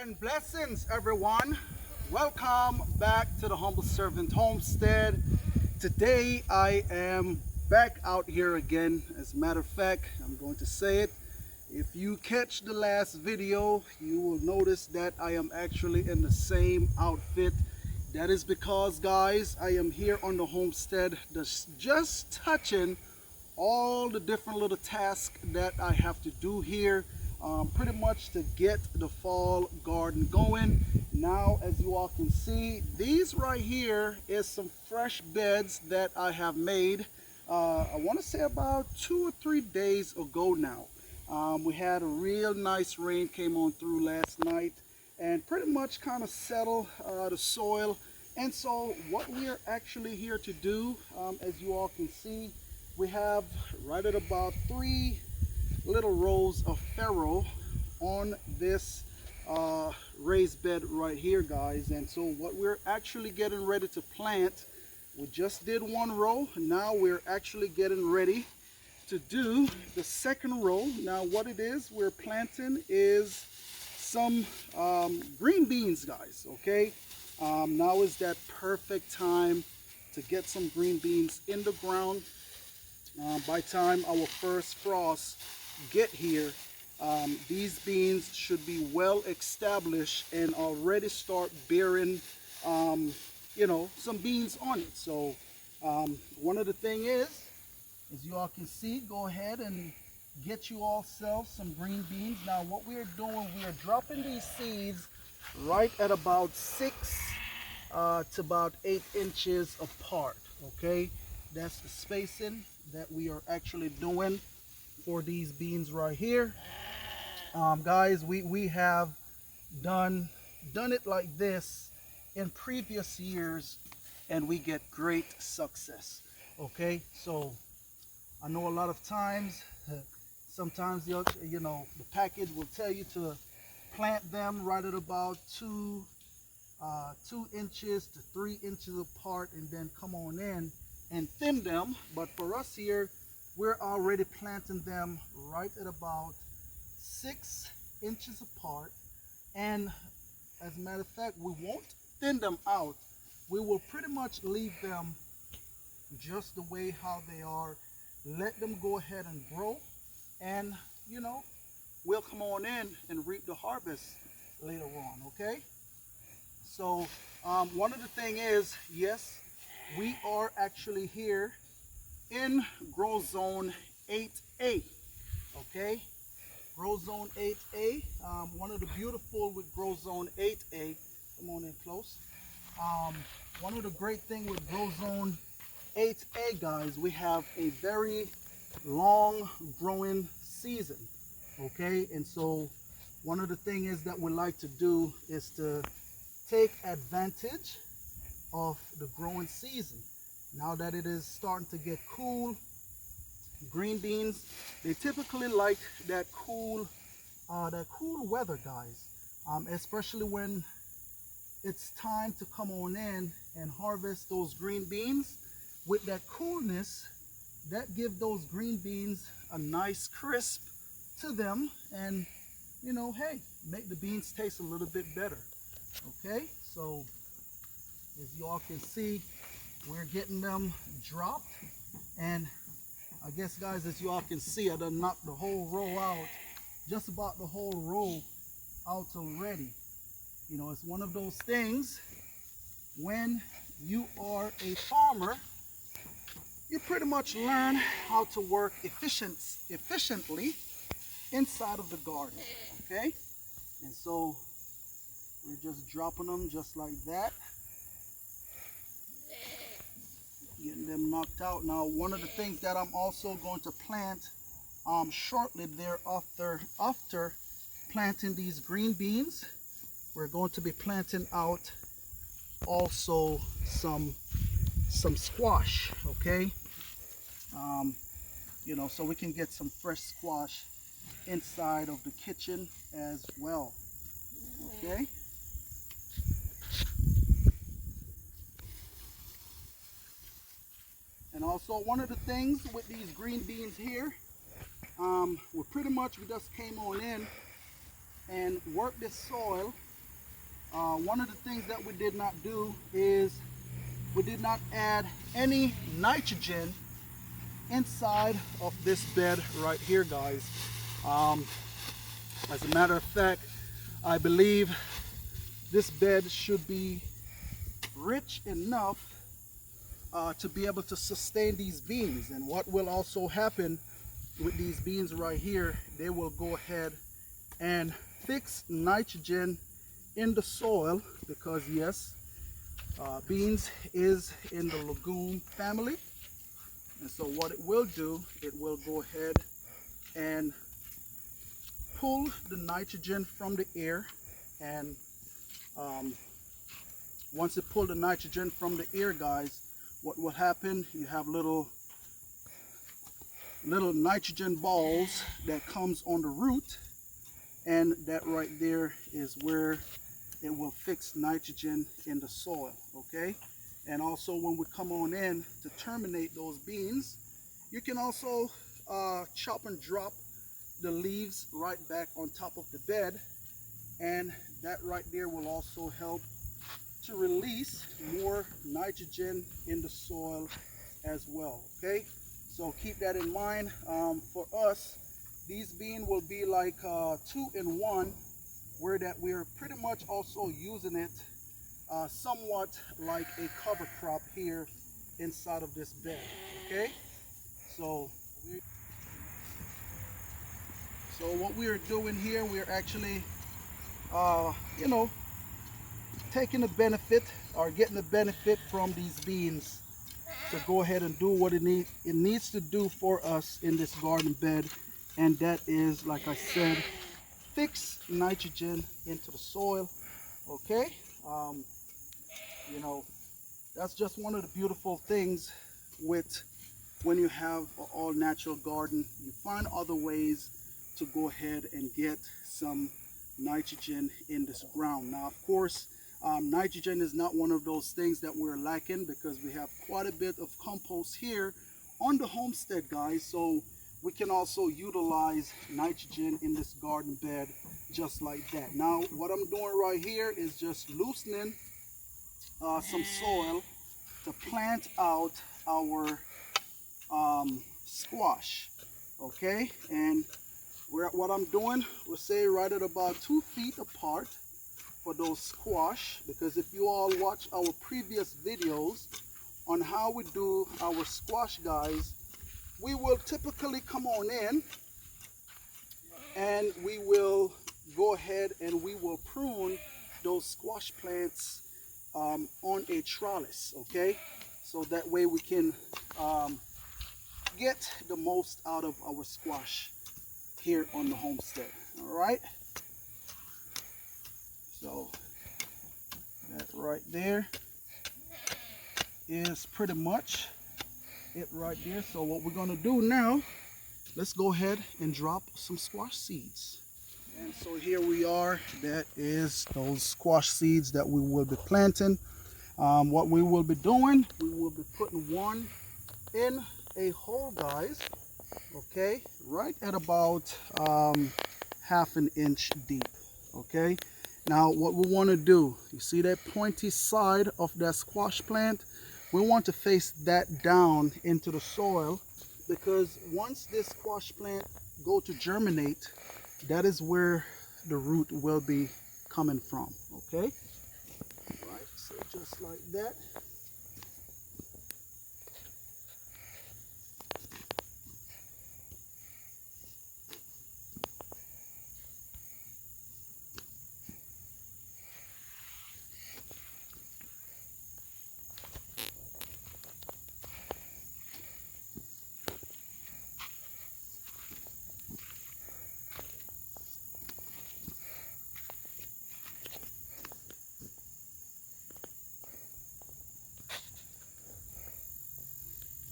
and blessings, everyone. Welcome back to the Humble Servant Homestead. Today I am back out here again. As a matter of fact, I'm going to say it. If you catch the last video, you will notice that I am actually in the same outfit. That is because, guys, I am here on the homestead just touching all the different little tasks that I have to do here. Pretty much to get the fall garden going. Now, as you all can see, these right here is some fresh beds that I have made. I want to say about 2 or 3 days ago now. We had a real nice rain came on through last night and pretty much kind of settled the soil. And so what we are actually here to do, as you all can see, we have right at about 3 little rows of farrow on this raised bed right here, guys. And so what we're actually getting ready to plant, we just did 1 row. Now we're actually getting ready to do the 2nd row. Now what it is we're planting is some green beans, guys. Okay, now is that perfect time to get some green beans in the ground. By time our first frost get here, these beans should be well established and already start bearing you know, some beans on it. So one of the thing is, as you all can see, go ahead and get you all some green beans. Now what we're doing, we are dropping these seeds right at about 6 to about 8 inches apart. Okay, that's the spacing that we are actually doing for these beans right here. Guys, we have done it like this in previous years and we get great success. Okay, so I know a lot of times, sometimes you know, the package will tell you to plant them right at about 2 inches to 3 inches apart and then come on in and thin them. But for us here, we're already planting them right at about 6 inches apart. And as a matter of fact, we won't thin them out. We will pretty much leave them just the way how they are. Let them go ahead and grow, and you know, we'll come on in and reap the harvest later on. Okay, so one of the thing is, yes, we are actually here in grow zone 8A. Okay, grow zone 8A. One of the beautiful with grow zone 8A, come on in close. One of the great thing with grow zone 8A, guys, we have a very long growing season. Okay, and so one of the things is that we like to do is to take advantage of the growing season. Now that it is starting to get cool, green beans, they typically like that cool weather, guys. Especially when it's time to come on in and harvest those green beans. With that coolness, that give those green beans a nice crisp to them, and you know, hey, make the beans taste a little bit better. Okay, so as you all can see, we're getting them dropped, and I guess, guys, as you all can see, I done knocked the whole row out, just about the whole row out already. You know, it's one of those things, when you are a farmer, you pretty much learn how to work efficiently inside of the garden. Okay, and so we're just dropping them just like that, getting them knocked out. Now one of the things that I'm also going to plant shortly thereafter, after planting these green beans, we're going to be planting out also some squash. Okay, you know, so we can get some fresh squash inside of the kitchen as well. Okay, and also one of the things with these green beans here, we just came on in and worked this soil One of the things that we did not do is we did not add any nitrogen inside of this bed right here, guys. As a matter of fact, I believe this bed should be rich enough to be able to sustain these beans. And what will also happen with these beans right here, they will go ahead and fix nitrogen in the soil, because yes, beans is in the legume family. And so what it will do, it will go ahead and pull the nitrogen from the air. And once it pulls the nitrogen from the air, guys, what will happen, you have little nitrogen balls that comes on the root, and that right there is where it will fix nitrogen in the soil. Okay, and also when we come on in to terminate those beans, you can also chop and drop the leaves right back on top of the bed, and that right there will also help to release more nitrogen in the soil as well. Okay, so keep that in mind. For us, these beans will be like 2-in-1, where that we're pretty much also using it somewhat like a cover crop here inside of this bed. Okay, so what we are doing here, we are actually you know, taking the benefit or getting the benefit from these beans to go ahead and do what it needs to do for us in this garden bed. And that is, like I said, fix nitrogen into the soil. Okay, you know, that's just one of the beautiful things with when you have an all natural garden. You find other ways to go ahead and get some nitrogen in this ground. Now, of course, nitrogen is not one of those things that we're lacking, because we have quite a bit of compost here on the homestead, guys. So we can also utilize nitrogen in this garden bed just like that. Now, what I'm doing right here is just loosening some soil to plant out our squash. Okay, and what I'm doing, we'll say right at about 2 feet apart for those squash, because if you all watch our previous videos on how we do our squash, guys, we will typically come on in and we will go ahead and we will prune those squash plants on a trellis. Okay, so that way we can get the most out of our squash here on the homestead. All right, so that right there is pretty much it right there. So what we're gonna do now, let's go ahead and drop some squash seeds. And so here we are, that is those squash seeds that we will be planting. What we will be doing, we will be putting one in a hole, guys. Okay, right at about 1/2 inch deep. Okay, now what we want to do, you see that pointy side of that squash plant, we want to face that down into the soil, because once this squash plant go to germinate, that is where the root will be coming from. Okay, right, so just like that.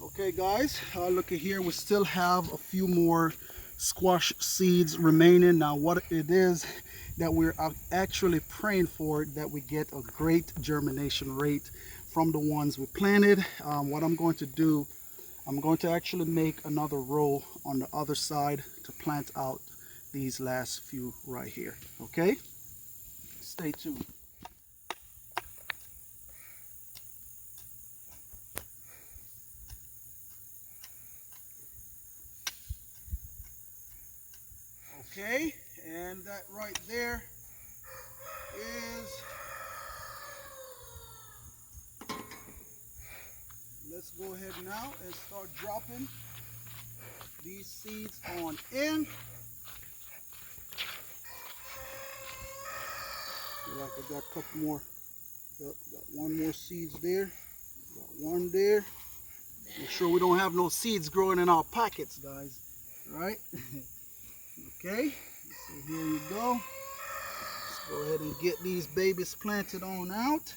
Okay guys, look at here, we still have a few more squash seeds remaining. Now what it is that we're actually praying for, that we get a great germination rate from the ones we planted. What I'm going to do, I'm going to actually make another row on the other side to plant out these last few right here. Okay, stay tuned. Okay, and that right there is, let's go ahead now and start dropping these seeds on in. Feel like I got a couple more. Yep, got one more seeds there. Got one there. Make sure we don't have no seeds growing in our pockets, guys. Right? Okay. So here you go. Let's go ahead and get these babies planted on out.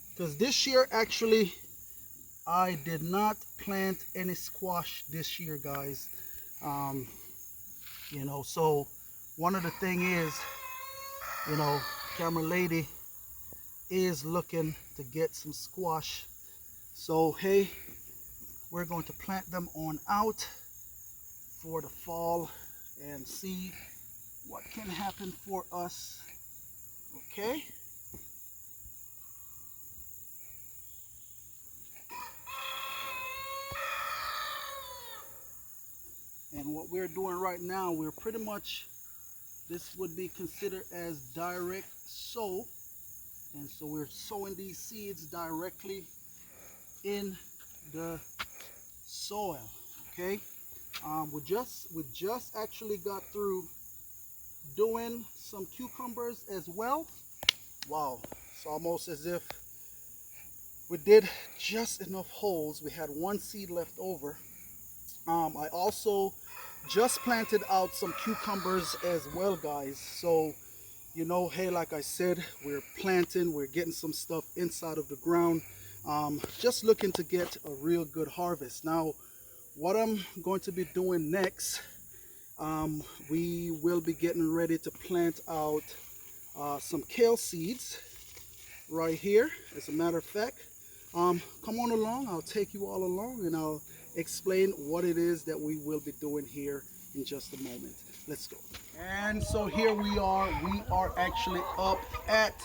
Because this year, actually, I did not plant any squash this year, guys. You know, so one of the thing is, you know, camera lady is looking to get some squash. So hey, we're going to plant them on out for the fall and see what can happen for us. Okay. And what we're doing right now, we're pretty much, this would be considered as direct sow. And so we're sowing these seeds directly in the soil. Okay. We just actually got through doing some cucumbers as well. Wow, it's almost as if we did just enough holes. We had one seed left over. I also just planted out some cucumbers as well, guys. So, you know, hey, like I said, we're planting, we're getting some stuff inside of the ground. Just looking to get a real good harvest. Now, what I'm going to be doing next, we will be getting ready to plant out some kale seeds right here. As a matter of fact, come on along, I'll take you all along and I'll explain what it is that we will be doing here in just a moment. Let's go. And so here we are actually up at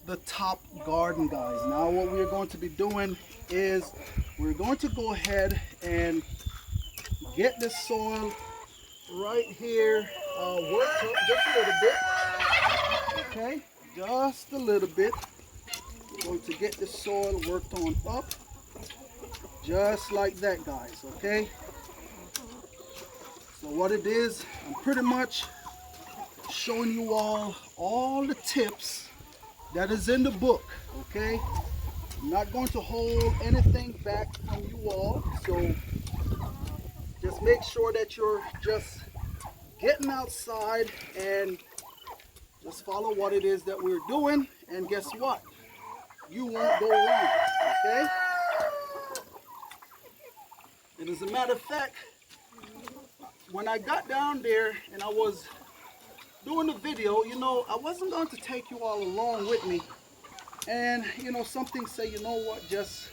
the top garden, guys. Now what we're going to be doing is we're going to go ahead and get the soil right here worked up just a little bit. Okay, just a little bit. We're going to get the soil worked on up just like that, guys. Okay, so what it is, I'm pretty much showing you all the tips that is in the book. Okay, I'm not going to hold anything back from you all, so just make sure that you're just getting outside and just follow what it is that we're doing, and guess what, you won't go wrong. Okay, and as a matter of fact, when I got down there and I was doing the video, you know, I wasn't going to take you all along with me. And, you know, something say, you know what, just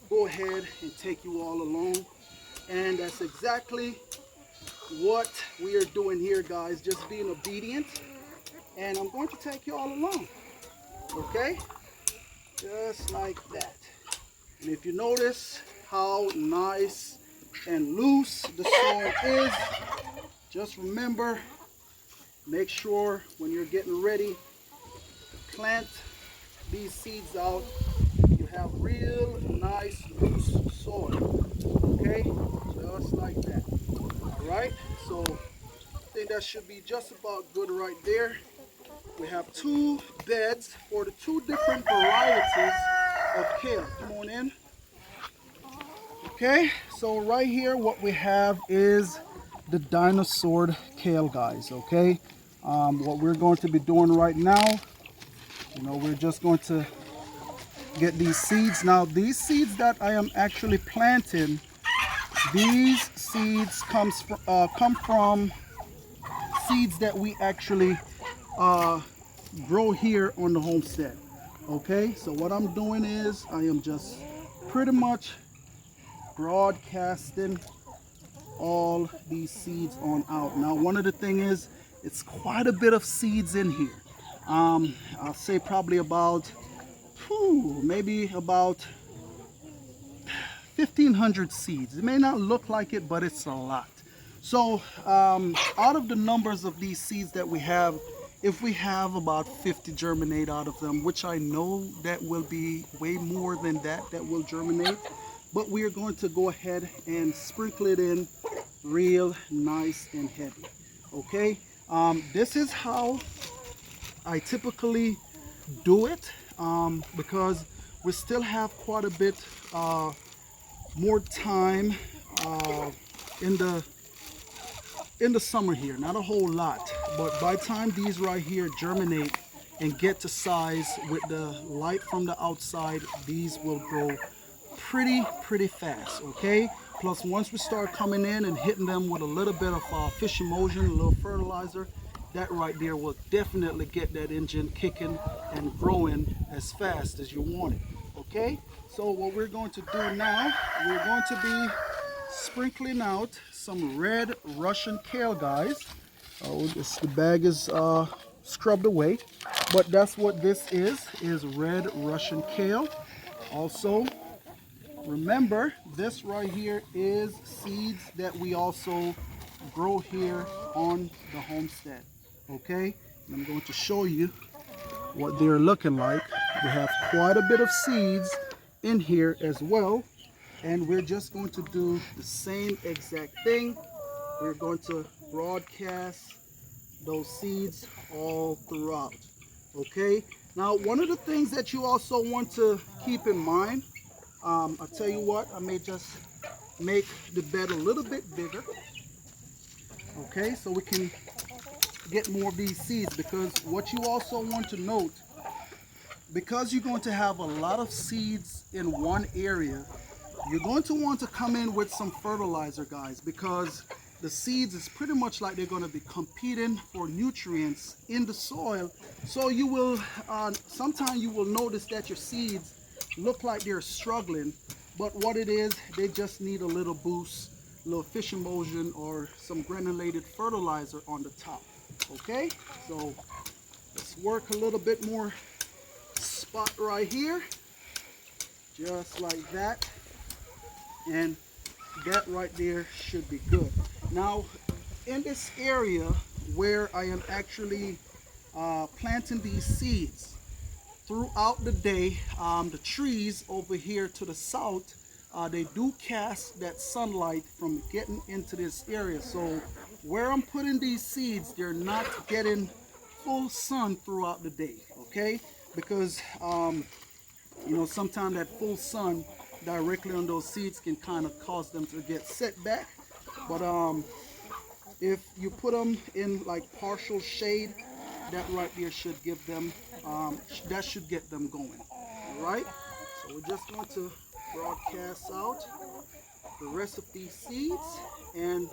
go ahead and take you all along. And that's exactly what we are doing here, guys, just being obedient. And I'm going to take you all along, okay? Just like that. And if you notice how nice and loose the soil is, just remember, make sure when you're getting ready to plant these seeds out, you have real nice loose soil. Okay, just like that. All right, so I think that should be just about good right there. We have 2 beds for the 2 different varieties of kale. Come on in. Okay, so right here what we have is the dinosaur kale, guys. Okay, what we're going to be doing right now, you know, we're just going to get these seeds. Now these seeds that I am actually planting, these seeds come from seeds that we actually grow here on the homestead. Okay, so what I'm doing is I am just pretty much broadcasting all these seeds on out. Now one of the thing is, it's quite a bit of seeds in here. I'll say probably about maybe about 1,500 seeds. It may not look like it, but it's a lot. So out of the numbers of these seeds that we have, if we have about 50 germinate out of them, which I know that will be way more than that will germinate, but we are going to go ahead and sprinkle it in real nice and heavy. Okay, this is how I typically do it, because we still have quite a bit more time in the summer here. Not a whole lot, but by the time these right here germinate and get to size with the light from the outside, these will grow pretty fast. Okay, plus once we start coming in and hitting them with a little bit of fish emulsion, a little fertilizer, that right there will definitely get that engine kicking and growing as fast as you want it. Okay, so what we're going to do now, we're going to be sprinkling out some red Russian kale, guys. Oh, the bag is scrubbed away, but that's what this is red Russian kale. Also, remember, this right here is seeds that we also grow here on the homestead. Okay, and I'm going to show you what they're looking like. We have quite a bit of seeds in here as well, and we're just going to do the same exact thing. We're going to broadcast those seeds all throughout. Okay, now one of the things that you also want to keep in mind, I'll tell you what, I may just make the bed a little bit bigger, okay, so we can get more of these seeds. Because what you also want to note, because you're going to have a lot of seeds in one area, you're going to want to come in with some fertilizer, guys, because the seeds is pretty much like they're going to be competing for nutrients in the soil. So you will sometimes you will notice that your seeds look like they're struggling, but what it is, they just need a little boost, a little fish emulsion or some granulated fertilizer on the top. Okay, so let's work a little bit more spot right here, just like that, and that right there should be good. Now in this area where I am actually planting these seeds, throughout the day, the trees over here to the south, they do cast that sunlight from getting into this area. So where I'm putting these seeds, they're not getting full sun throughout the day. Okay, because you know, sometimes that full sun directly on those seeds can kind of cause them to get set back. But if you put them in like partial shade, that right there should give them that should get them going. All right, so we're just going to broadcast out the rest of these seeds, and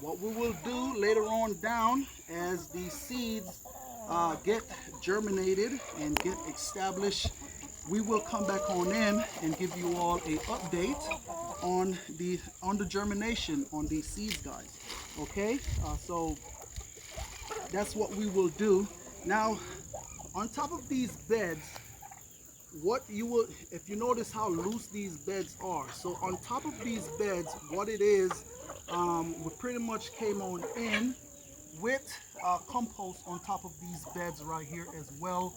what we will do later on down, as these seeds get germinated and get established, we will come back on in and give you all a update on the germination on these seeds, guys. Okay, so that's what we will do. Now on top of these beds, what you will, if you notice how loose these beds are, so on top of these beds, what it is, we pretty much came on in with compost on top of these beds right here as well.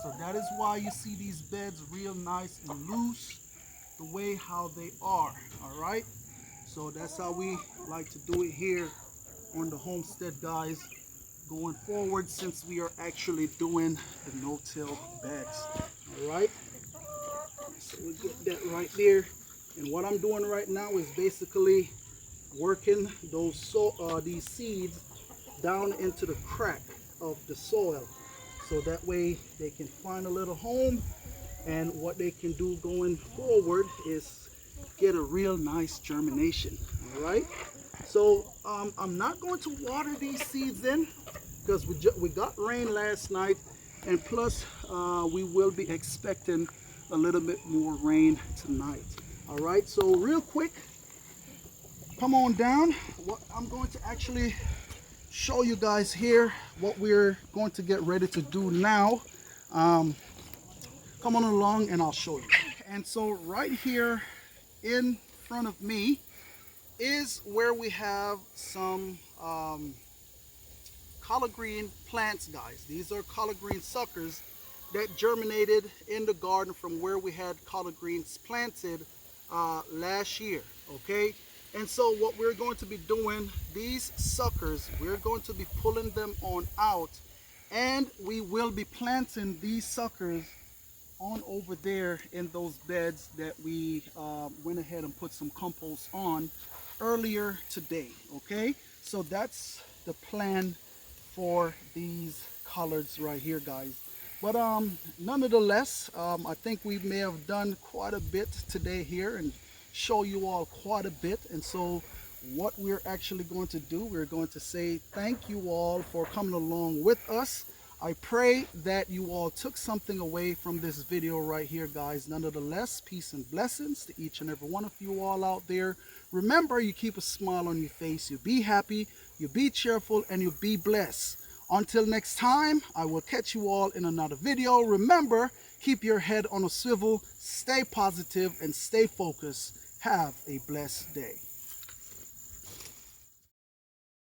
So that is why you see these beds real nice and loose, the way how they are. All right, so that's how we like to do it here on the homestead, guys, going forward, since we are actually doing the no-till beds. All right, so we get that right there, and what I'm doing right now is basically working these seeds down into the crack of the soil, so that way they can find a little home, and what they can do going forward is get a real nice germination. All right, so I'm not going to water these seeds in, because we got rain last night, and plus we will be expecting a little bit more rain tonight. All right, so real quick, come on down. What I'm going to actually show you guys here, what we're going to get ready to do now. Come on along and I'll show you. And so right here in front of me, is where we have some collard green plants, guys. These are collard green suckers that germinated in the garden from where we had collard greens planted last year, okay? And so what we're going to be doing, these suckers, we're going to be pulling them on out, and we will be planting these suckers on over there in those beds that we went ahead and put some compost on earlier today, okay? So that's the plan for these collards right here, guys. But nonetheless, I think we may have done quite a bit today here and show you all quite a bit. And so what we're actually going to do, we're going to say thank you all for coming along with us. I pray that you all took something away from this video right here, guys. Nonetheless, peace and blessings to each and every one of you all out there. Remember, you keep a smile on your face, you be happy, you be cheerful, and you be blessed. Until next time, I will catch you all in another video. Remember, keep your head on a swivel, stay positive, and stay focused. Have a blessed day.